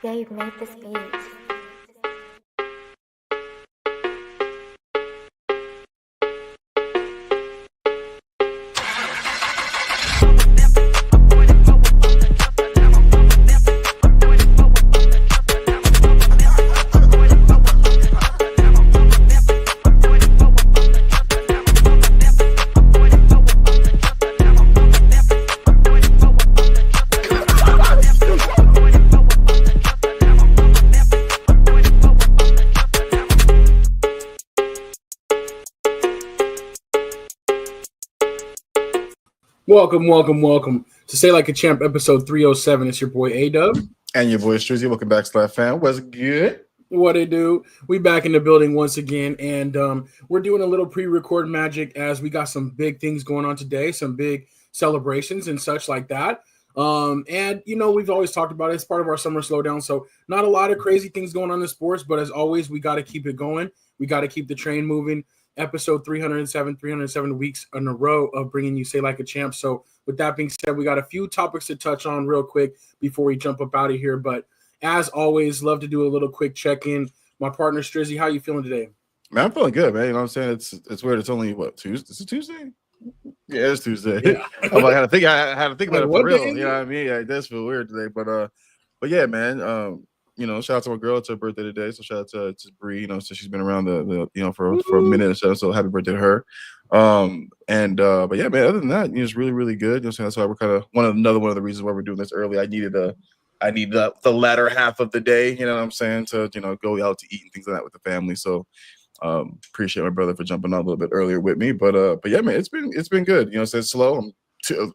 Gabe made this beat. Welcome to Say Like a Champ, episode 307. It's your boy A-Dub. And your boy Strizzy. Welcome back, Slap Fam. What's good? What it do? We back in the building once again, and we're doing a little pre-record magic as we got some big things going on today, some big celebrations and such like that. And, you know, we've always talked about it. It's part of our summer slowdown, so not a lot of crazy things going on in sports, but as always, we got to keep it going. We got to keep the train moving. Episode 307 weeks in a row of bringing you Say Like a Champ. So with that being said, we got a few topics to touch on real quick before we jump up out of here. But as always, love to do a little quick check-in. My partner, Strizzy, how you feeling today? Man, I'm feeling good, man. You know what I'm saying? It's weird. It's only, what, Tuesday? Is it Tuesday? Yeah, it's Tuesday. Yeah. I'm like, I had to think about it for real. You know what I mean? Yeah, it does feel weird today. But yeah, man. You know, shout out to my girl. It's her birthday today, so shout out to Bree. You know, so she's been around the you know for a minute or so. So happy birthday to her. But yeah, man. Other than that, it's really really good. You know, so that's why we're kind of another one of the reasons why we're doing this early. I need the latter half of the day. You know what I'm saying? To go out to eat and things like that with the family. So appreciate my brother for jumping on a little bit earlier with me. But yeah, man, it's been good. You know, it's slow. I'm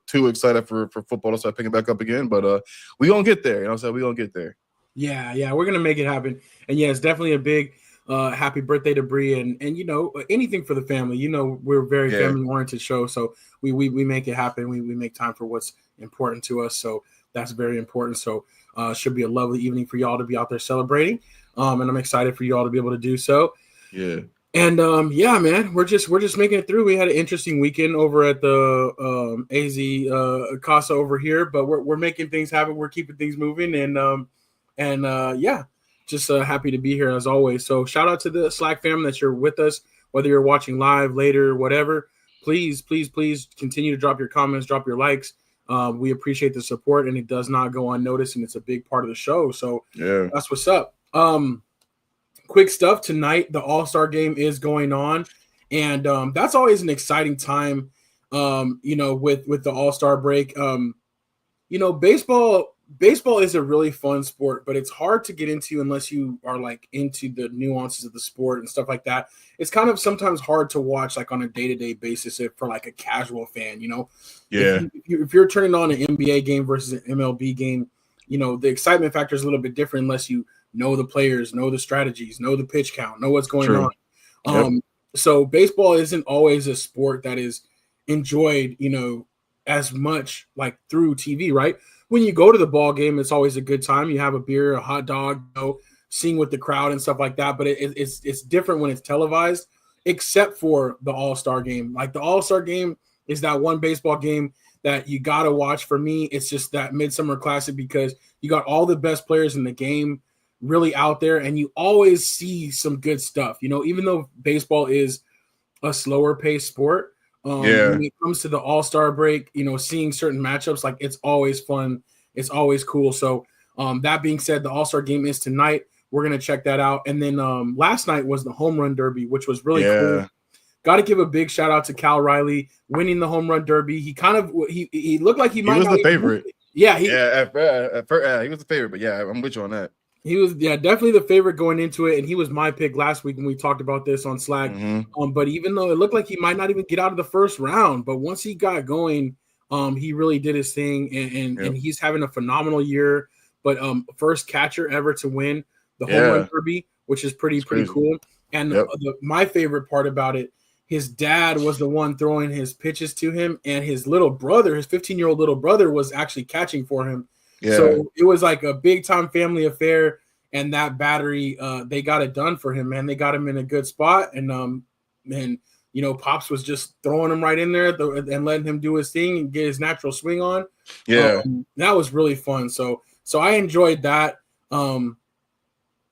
too excited for football to start picking back up again. But we gonna get there. You know what I'm saying? We gonna get there. Yeah, we're gonna make it happen. And yeah, it's definitely a big happy birthday to Bree and you know, anything for the family. You know, we're a very family oriented show, so we make it happen. We make time for what's important to us. So that's very important. So should be a lovely evening for y'all to be out there celebrating. And I'm excited for y'all to be able to do so. Yeah. And yeah, man, we're just making it through. We had an interesting weekend over at the AZ Casa over here, but we're making things happen. We're keeping things moving and yeah, just happy to be here as always. So shout out to the Slack fam that you're with us, whether you're watching live, later, whatever. Please continue to drop your comments, drop your likes. We appreciate the support, and it does not go unnoticed, and it's a big part of the show. So yeah, that's what's up. Quick stuff tonight. The All Star Game is going on, and that's always an exciting time. You know, with the All Star break. You know, baseball is a really fun sport, but it's hard to get into unless you are like into the nuances of the sport and stuff like that. It's kind of sometimes hard to watch like on a day-to-day basis for like a casual fan, you know? Yeah. If you're turning on an NBA game versus an MLB game, you know, the excitement factor is a little bit different unless you know the players, know the strategies, know the pitch count, know what's going on. So baseball isn't always a sport that is enjoyed, you know, as much like through TV, right? When you go to the ball game, it's always a good time. You have a beer, a hot dog, you know, seeing with the crowd and stuff like that. But it's different when it's televised, except for the All Star Game. Like the All Star Game is that one baseball game that you gotta watch. For me, it's just that Midsummer Classic because you got all the best players in the game really out there, and you always see some good stuff. You know, even though baseball is a slower paced sport. When it comes to the All-Star break, you know, seeing certain matchups, like it's always fun. It's always cool. So that being said, the All-Star game is tonight. We're going to check that out. And then last night was the home run derby, which was really cool. Got to give a big shout out to Cal Riley winning the home run derby. He kind of he looked like he was the favorite. Yeah, he was the favorite, but yeah, I'm with you on that. He was, definitely the favorite going into it, and he was my pick last week when we talked about this on Slack. But even though it looked like he might not even get out of the first round, but once he got going, he really did his thing, and he's having a phenomenal year. But first catcher ever to win the home run derby, which is pretty cool. And my favorite part about it, his dad was the one throwing his pitches to him, and his little brother, his 15-year-old little brother, was actually catching for him. Yeah. So it was like a big time family affair, and that battery, they got it done for him, man. They got him in a good spot, and you know, Pops was just throwing him right in there and letting him do his thing and get his natural swing on. Yeah, that was really fun. So I enjoyed that.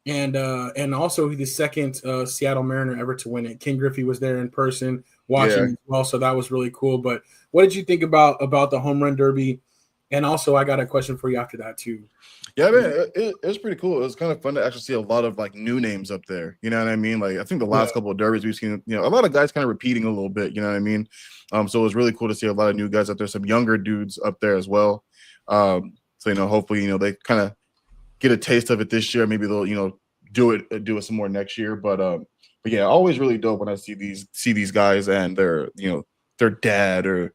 And also the second Seattle Mariner ever to win it. Ken Griffey was there in person watching as well, so that was really cool. But what did you think about the home run derby? And also, I got a question for you after that too. Yeah, man, it was pretty cool. It was kind of fun to actually see a lot of like new names up there. You know what I mean? Like I think the last couple of derbies we've seen, a lot of guys kind of repeating a little bit. You know what I mean? So it was really cool to see a lot of new guys up there, some younger dudes up there as well. So hopefully they kind of get a taste of it this year. Maybe they'll do it some more next year. But yeah, always really dope when I see these guys and their dad or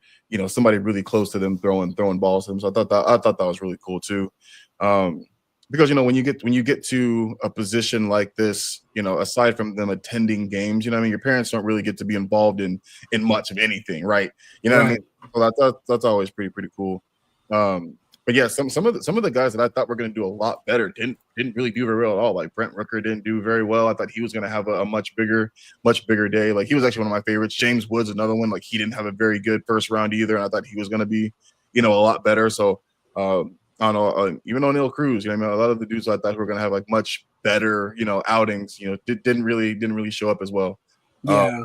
somebody really close to them throwing balls to them. So I thought that was really cool too. Because when you get to a position like this, aside from them attending games, your parents don't really get to be involved in much of anything, right? What I mean? Well, that's always pretty cool. But yeah, some of the guys that I thought were going to do a lot better didn't really do very well at all. Like Brent Rooker didn't do very well. I thought he was going to have a much bigger day. Like he was actually one of my favorites. James Woods, another one. Like he didn't have a very good first round either, and I thought he was going to be, a lot better. So I don't know. Even O'Neal Cruz, a lot of the dudes I thought were going to have like much better, outings. Didn't really show up as well. Yeah.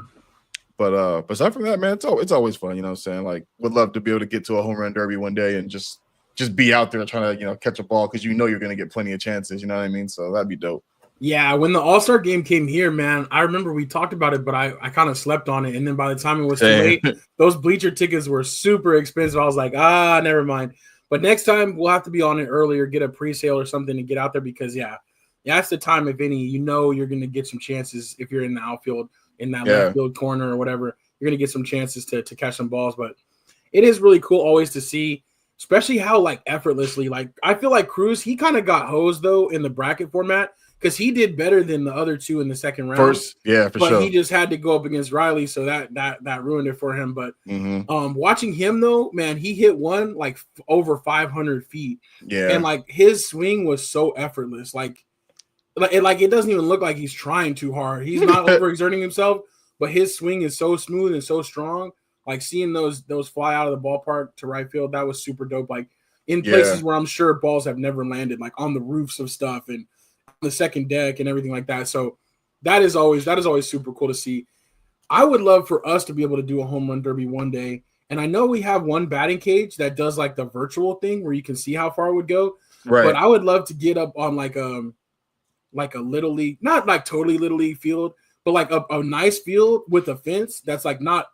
But aside from that, man, it's always fun. You know what I'm saying? Like, would love to be able to get to a home run derby one day and just be out there trying to catch a ball because you're going to get plenty of chances. You know what I mean? So that'd be dope. Yeah, when the All Star Game came here, man, I remember we talked about it, but I kind of slept on it. And then by the time it was too late, those bleacher tickets were super expensive. I was like, never mind. But next time we'll have to be on it earlier, get a pre-sale or something to get out there because that's the time, if any, you're going to get some chances if you're in the outfield, in that left field corner or whatever. You're going to get some chances to catch some balls. But it is really cool always to see, especially how like effortlessly, like I feel like Cruz, he kind of got hosed though in the bracket format because he did better than the other two in the second round. For sure. But he just had to go up against Riley, so that ruined it for him. But watching him though, man, he hit one like over 500 feet. Yeah, and like his swing was so effortless, like it doesn't even look like he's trying too hard. He's not overexerting himself, but his swing is so smooth and so strong. Like seeing those fly out of the ballpark to right field, that was super dope. Like in places where I'm sure balls have never landed, like on the roofs of stuff and on the second deck and everything like that. So that is always super cool to see. I would love for us to be able to do a home run derby one day. And I know we have one batting cage that does like the virtual thing where you can see how far it would go. Right. But I would love to get up on like a little league, not like totally little league field, but like a nice field with a fence that's like not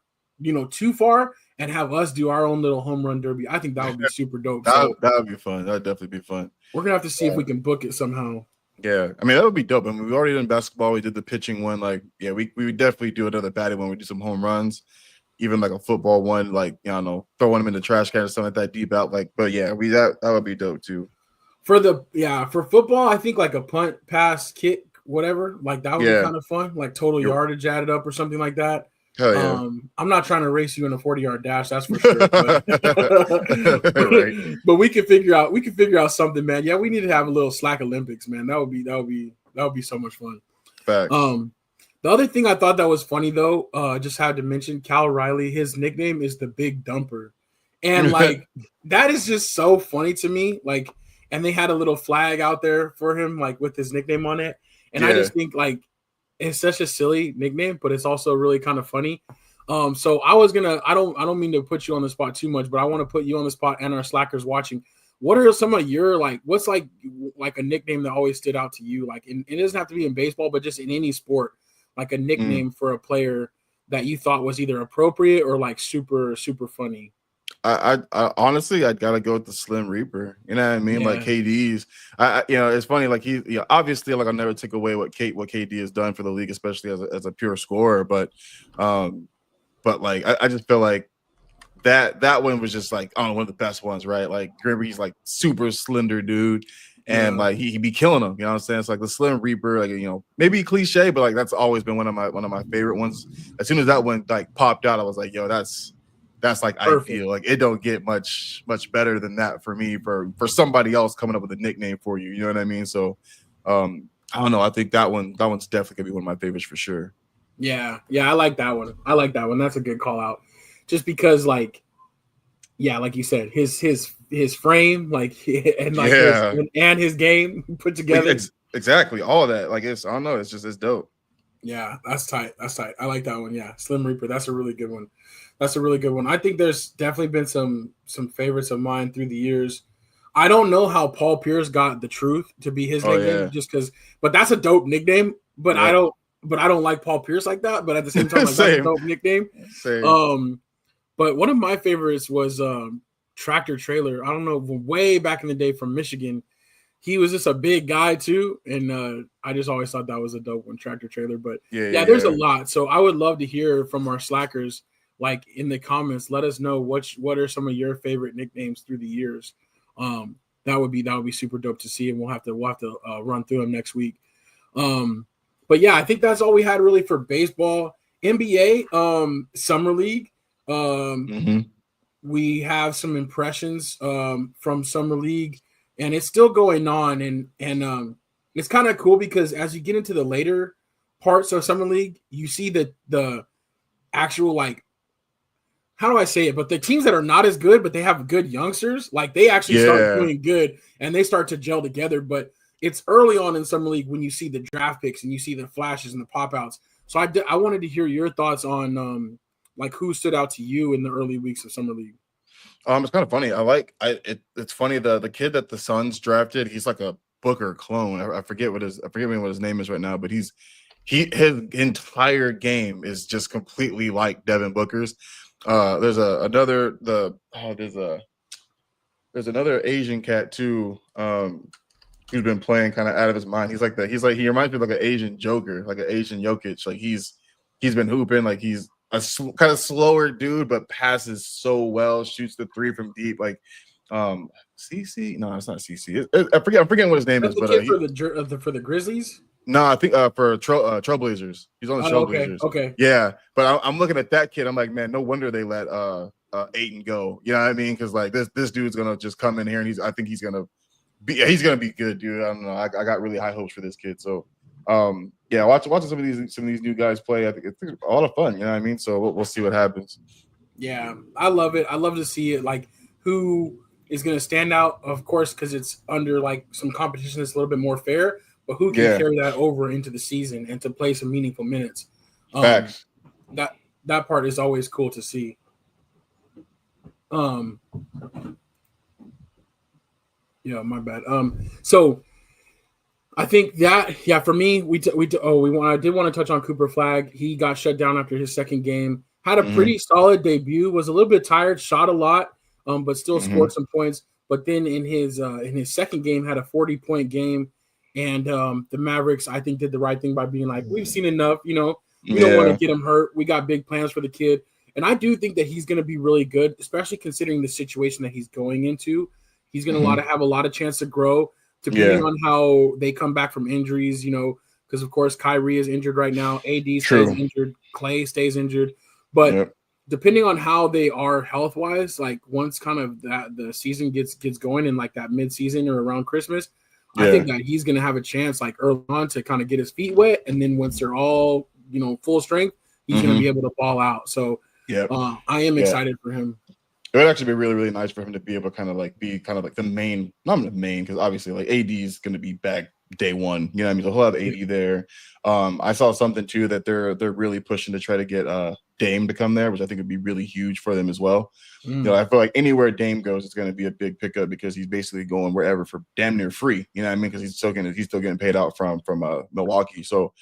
too far, and have us do our own little home run derby. I think that would be super dope. That would be fun. That would definitely be fun. We're gonna have to see if we can book it somehow. Yeah, I mean that would be dope. I mean, we've already done basketball. We did the pitching one. Like, yeah, we would definitely do another batting one. We do some home runs, even like a football one. Like, throwing them in the trash can or something like that deep out. Like, but yeah, that would be dope too. For football, I think like a punt, pass, kick, whatever. Like that would be kind of fun. Like total yardage added up or something like that. Hell yeah. I'm not trying to race you in a 40-yard dash, that's for sure. But, but we can figure out something, man. Yeah, we need to have a little slack Olympics, man. That would be so much fun. Facts. The other thing I thought that was funny though, just had to mention Cal Riley. His nickname is the Big Dumper, and like that is just so funny to me. Like, and they had a little flag out there for him, like with his nickname on it, and I just think like. It's such a silly nickname, but it's also really kind of funny. So I don't mean to put you on the spot too much, but I want to put you on the spot and our slackers watching. What are some of your what's like a nickname that always stood out to you? Like, and it doesn't have to be in baseball, but just in any sport, like a nickname for a player that you thought was either appropriate or like super, super funny. I honestly, I'd gotta go with the Slim Reaper. You know what I mean? Yeah. Like KD's. It's funny. Like he, obviously, like I'll never take away what KD has done for the league, especially as a pure scorer. But like I just feel like that one was just like one of the best ones, right? Like remember, he's like super slender dude, and like he be killing them. You know what I'm saying? It's like the Slim Reaper, like maybe cliche, but like that's always been one of my favorite ones. As soon as that one like popped out, I was like, yo, that's like perfect. Ideal. Like it don't get much better than that for me for somebody else coming up with a nickname for you. You know what I mean? So I don't know. I think that one's definitely gonna be one of my favorites for sure. Yeah, I like that one. That's a good call out. Just because like you said, his his frame, like and like his game put together. Exactly, all of that. Like I don't know, it's dope. Yeah, that's tight. That's tight. I like that one. Yeah, Slim Reaper. That's a really good one. I think there's definitely been some favorites of mine through the years. I don't know how Paul Pierce got the truth to be his nickname, just because. But that's a dope nickname. But I don't like Paul Pierce like that. But at the same time, like, that's a dope nickname. Same. But one of my favorites was Tractor Trailer. I don't know, way back in the day from Michigan. He was just a big guy too, and I just always thought that was a dope one, Tractor Trailer. But there's a lot. So I would love to hear from our slackers, like in the comments. Let us know what are some of your favorite nicknames through the years. That would be super dope to see, and we'll have to run through them next week. But yeah, I think that's all we had really for baseball. NBA, Summer League. We have some impressions from Summer League. And it's still going on, and it's kind of cool because as you get into the later parts of Summer League, you see the actual, like, how do I say it? But the teams that are not as good, but they have good youngsters, like they actually start doing good and they start to gel together. But it's early on in Summer League when you see the draft picks and you see the flashes and the pop outs. So I wanted to hear your thoughts on like who stood out to you in the early weeks of Summer League. It's kind of funny. It's funny the kid that the Suns drafted. He's like a Booker clone. I forget what his name is right now, but his entire game is just completely like Devin Booker's. There's another Asian cat too. Who's been playing kind of out of his mind. He reminds me of like an Asian Joker, like an Asian Jokic. Like he's been hooping. Like he's a kind of slower dude, but passes so well, shoots the three from deep. Like, CC? No, it's not CC. I'm forgetting what his name is. But for the Grizzlies. No, I think for Trailblazers. He's on the Trailblazers. Okay. Yeah, but I'm looking at that kid. I'm like, man, no wonder they let Ayton go. You know what I mean? Because like this dude's gonna just come in here and I think he's gonna be good, dude. I don't know. I got really high hopes for this kid. So. Watching some of these new guys play, I think it's a lot of fun. You know what I mean? So we'll see what happens. Yeah, I love it. I love to see it. Like who is going to stand out, of course, because it's under like some competition that's a little bit more fair. But who can carry that over into the season and to play some meaningful minutes? Facts. That part is always cool to see. Yeah, my bad. So. I think that, for me, I did want to touch on Cooper Flagg. He got shut down after his second game. Had a pretty solid debut. Was a little bit tired, shot a lot, but still scored some points. But then in his second game, had a 40-point game. And the Mavericks, I think, did the right thing by being like, we've seen enough. We don't want to get him hurt. We got big plans for the kid. And I do think that he's going to be really good, especially considering the situation that he's going into. He's going to have a lot of chance to grow. Depending on how they come back from injuries, because of course Kyrie is injured right now, AD stays injured, Clay stays injured, but depending on how they are health wise, like once kind of the season gets going in like that mid season or around Christmas, I think that he's gonna have a chance like early on to kind of get his feet wet, and then once they're all full strength, he's gonna be able to ball out. So I am excited for him. It would actually be really, really nice for him to be able to be the main, not the main, because obviously like AD is going to be back day one. You know what I mean? So he'll have AD there. I saw something too that they're really pushing to try to get Dame to come there, which I think would be really huge for them as well. I feel like anywhere Dame goes, it's going to be a big pickup because he's basically going wherever for damn near free. You know what I mean? Because he's still getting paid out from Milwaukee. So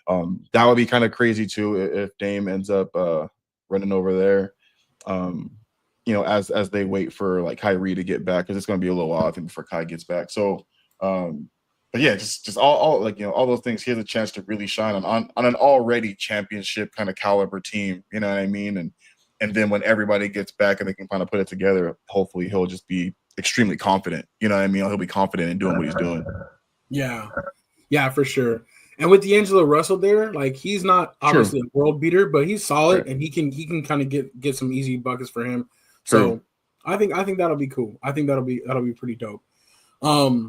that would be kind of crazy too if Dame ends up running over there. As they wait for like Kyrie to get back, because it's going to be a little while, I think, before Kai gets back. So, but yeah, just all all those things. He has a chance to really shine on an already championship kind of caliber team. You know what I mean? And then when everybody gets back and they can kind of put it together, hopefully he'll just be extremely confident. You know what I mean? He'll be confident in doing what he's doing. Yeah, for sure. And with D'Angelo Russell there, like he's not obviously a world beater, but he's solid and he can kind of get some easy buckets for him. So I think that'll be cool. I think that'll be pretty dope. Bronny,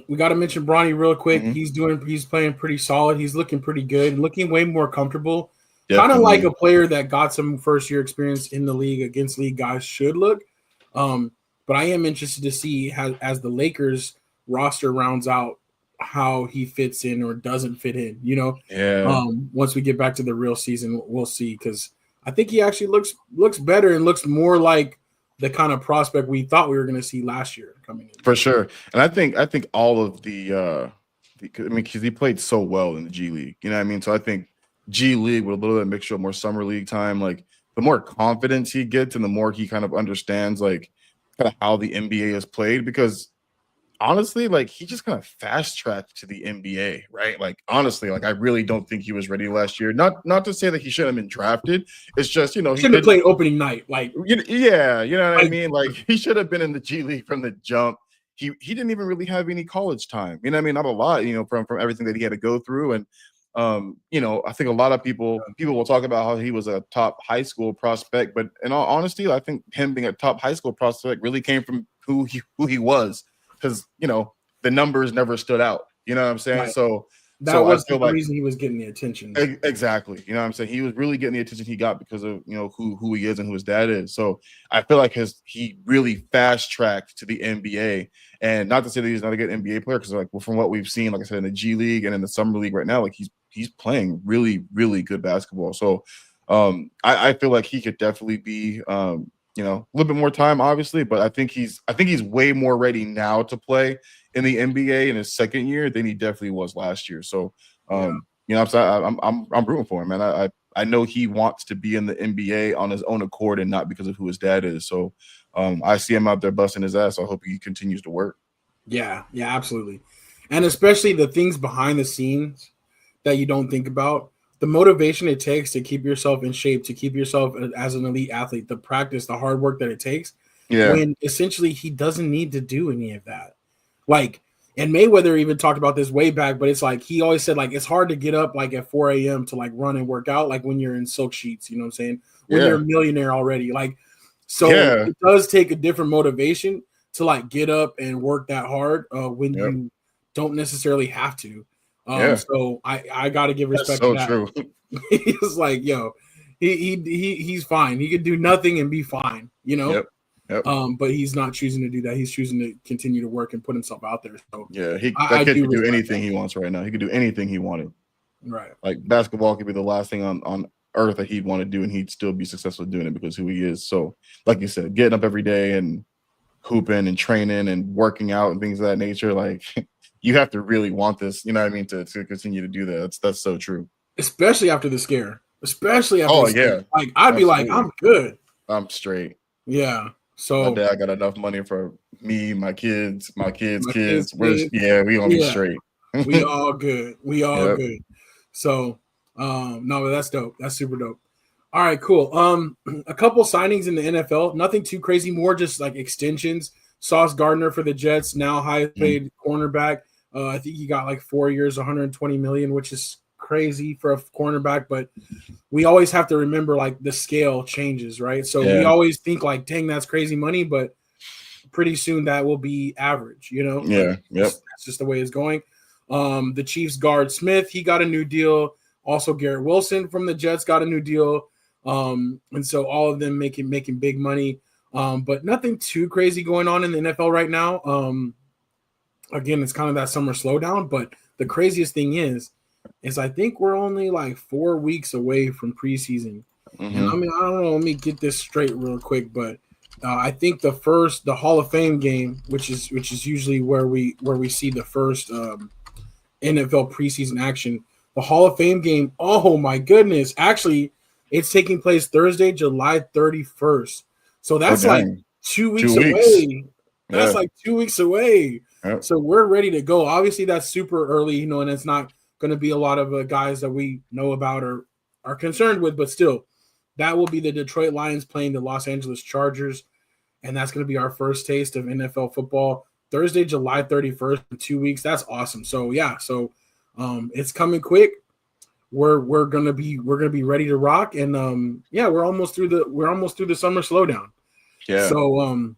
we got to mention Bronny real quick. He's playing pretty solid. He's looking pretty good, looking way more comfortable Kind of like a player that got some first year experience in the league against league guys should look. But I am interested to see how, as the Lakers roster rounds out, how he fits in or doesn't fit in. Once we get back to the real season, we'll see, because I think he actually looks better and looks more like the kind of prospect we thought we were going to see last year coming in. For sure. And I think all of because he played so well in the G League, you know what I mean? So I think G League with a little bit of mixture of more summer league time, like the more confidence he gets and the more he kind of understands like kind of how the NBA is played, because honestly, like he just kind of fast tracked to the NBA, right? Like honestly, like I really don't think he was ready last year. Not to say that he shouldn't have been drafted. It's just, he should have played opening night. Like yeah, you know what I mean? Like he should have been in the G League from the jump. He didn't even really have any college time. You know what I mean? Not a lot, from everything that he had to go through. And I think a lot of people will talk about how he was a top high school prospect, but in all honesty, I think him being a top high school prospect really came from who he was, because the numbers never stood out. You know what I'm saying? Right. So that was the reason he was getting the attention. Exactly. You know what I'm saying? He was really getting the attention he got because of who he is and who his dad is. So I feel like he really fast tracked to the NBA. And not to say that he's not a good NBA player, because from what we've seen, like I said, in the G League and in the summer league right now, like he's playing really, really good basketball. So I feel like he could definitely be a little bit more time, obviously, but I think he's way more ready now to play in the NBA in his second year than he definitely was last year. So I'm rooting for him, man. I know he wants to be in the NBA on his own accord and not because of who his dad is. So I see him out there busting his ass. So I hope he continues to work. Yeah, absolutely. And especially the things behind the scenes that you don't think about, the motivation it takes to keep yourself in shape, to keep yourself as an elite athlete, the practice, the hard work that it takes. Yeah. When essentially he doesn't need to do any of that. Like, and Mayweather even talked about this way back, but it's like he always said, like, it's hard to get up like at 4 a.m. to like run and work out, like when you're in silk sheets, you know what I'm saying? When you're a millionaire already. Like, so it does take a different motivation to like get up and work that hard when you don't necessarily have to. So I got to give respect to that. True. He's like, yo, he's fine. He could do nothing and be fine, Yep. But he's not choosing to do that. He's choosing to continue to work and put himself out there. So that kid could do anything he wants right now. He could do anything he wanted. Right. Like basketball could be the last thing on earth that he'd want to do, and he'd still be successful doing it because who he is. So, like you said, getting up every day and hooping and training and working out and things of that nature, like you have to really want this, you know what I mean, to continue to do that. That's so true. Especially after the scare. Like I'd be like, I'm good. I'm straight. Yeah. So my dad got enough money for me, my kids, kids. We gonna be straight. We all good. We all good. So no, but that's dope. That's super dope. All right, cool. A couple signings in the NFL, nothing too crazy, more just like extensions. Sauce Gardner for the Jets, now highest paid cornerback. I think he got like 4 years, 120 million, which is crazy for a cornerback, but we always have to remember like the scale changes, right? So we always think like, dang, that's crazy money, but pretty soon that will be average, That's just the way it's going. The Chiefs guard Smith, he got a new deal. Also Garrett Wilson from the Jets got a new deal. And so all of them making big money. But nothing too crazy going on in the NFL right now. Again, it's kind of that summer slowdown, but the craziest thing is I think we're only like 4 weeks away from preseason. And I mean, I don't know, let me get this straight real quick, but I think the Hall of Fame game, which is usually where we see the first NFL preseason action, the Hall of Fame game, oh my goodness, actually it's taking place Thursday, July 31st. So that's like 2 weeks away. That's like 2 weeks away. Yep. So we're ready to go. Obviously that's super early, and it's not going to be a lot of guys that we know about or are concerned with, but still, that will be the Detroit Lions playing the Los Angeles Chargers, and that's going to be our first taste of NFL football. Thursday, July 31st, in 2 weeks. That's awesome. So it's coming quick. We're gonna be ready to rock, and we're almost through the summer slowdown. Yeah. So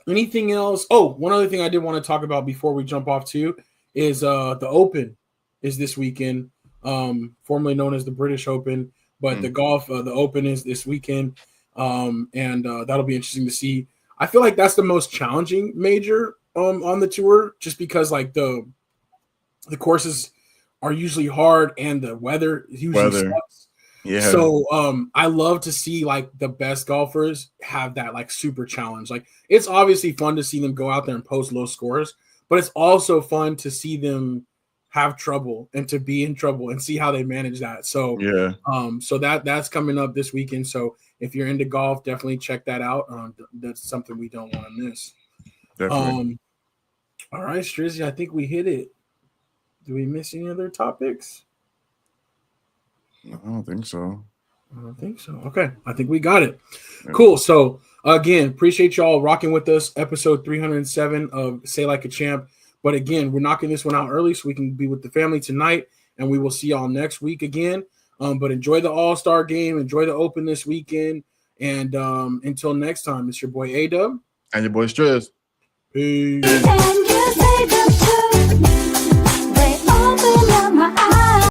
anything else? Oh, one other thing I did want to talk about before we jump off too is the Open is this weekend, formerly known as the British Open. But the golf, the Open is this weekend, and that'll be interesting to see. I feel like that's the most challenging major on the tour, just because like the courses are usually hard and the weather usually sucks. Yeah. So I love to see like the best golfers have that like super challenge. Like it's obviously fun to see them go out there and post low scores, but it's also fun to see them have trouble and to be in trouble and see how they manage that. So so that's coming up this weekend. So if you're into golf, definitely check that out. That's something we don't want to miss. Definitely. All right, Strizzy, I think we hit it. Do we miss any other topics? I don't think so. Okay, I think we got it. Yeah. Cool. So again, appreciate y'all rocking with us. Episode 307 of Say Like a Champ. But again, we're knocking this one out early so we can be with the family tonight, and we will see y'all next week again. But enjoy the All Star Game, enjoy the Open this weekend, and until next time, it's your boy A-Dub and your boy Striz. Peace.